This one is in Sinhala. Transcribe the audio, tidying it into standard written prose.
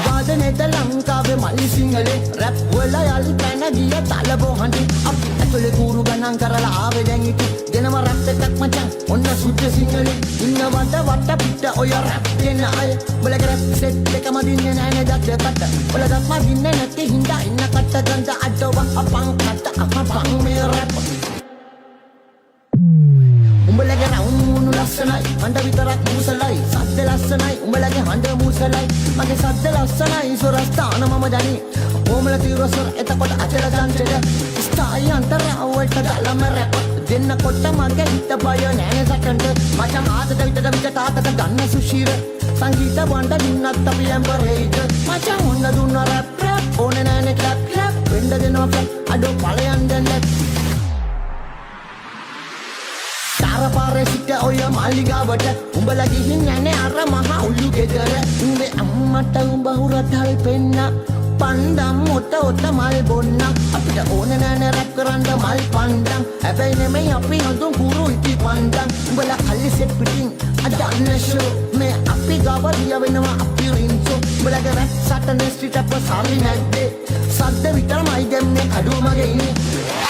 වාදනේද ලංකාවේ මල්ලි සිංහලේ රැප් වල යලි පැන ගිය තලබෝ හඬි අපි ඇතුලේ කූරු ගණන් කරලා ආවේ දැන් ඉති දෙනම රැප් එකක් මචං ඔන්න සුද්ධ සිංහලේ ඉන්නවද වට පිට ඔය රැප් දෙන අය බලක රැප් සෙට් එකම දින්නේ නෑනේ දක්කට ඔලදත් මදින්නේ නැති හින්දා ඉන්න කට ගඳ අඩව අපං කට අපං මේ රැප් උඹලගේ රවුම් ලස්සනයි හඬ විතරක් මූසලයි සද්ද ලස්සනයි උඹලගේ හඬ මූසලයි මගේ සද්ද ලස්සනයි සොරස්ථාන මම දනි ඕමල තිරසොර එතකොට අචල සංචල ස්ථායි අන්තරාවට දාලම රැප් දෙන්නකොට මගේ හිත බය නෑ සකන්ඩ මචං ආතද විතද විත තාතද ගන්න සුශීර සංගීත වණ්ඩ දින්නත් අපි ඇම්බරේජ් මචං ඔන්න දුන්න රැප් රැප් ඕනේ නෑනේ ක්ලැප් ක්ලැප් වෙන්න දෙනවා ක්ලැප් අඩෝ පලයන් දැන් පාරේ සිට ඔය මාලිගාවට උඹලා ගිහින් යන්නේ අර මහා උළු ගෙදර උඹේ අම්මට උඹ හුරතල් පෙන්න පණ්ඩම් ඔත මල් බොන්න අපිට ඕන නෑනේ රැප් කරන්න මල් පණ්ඩම් හැබැයි නෙමෙයි අපි හඳුන් කුරු ඉති පණ්ඩම් උඹලා කල්ලි සෙට් පිටින් අදන්න ෂෝ මේ අපි ගාව දිය වෙනවා අපි රින්සෝ උඹලාගේ රැප් සටනේ ස්ට්‍රීට් අප සාලි නැද්දේ සද්ද විතරමයි දැම්මේ කඩුව මගේ ඉන්නේ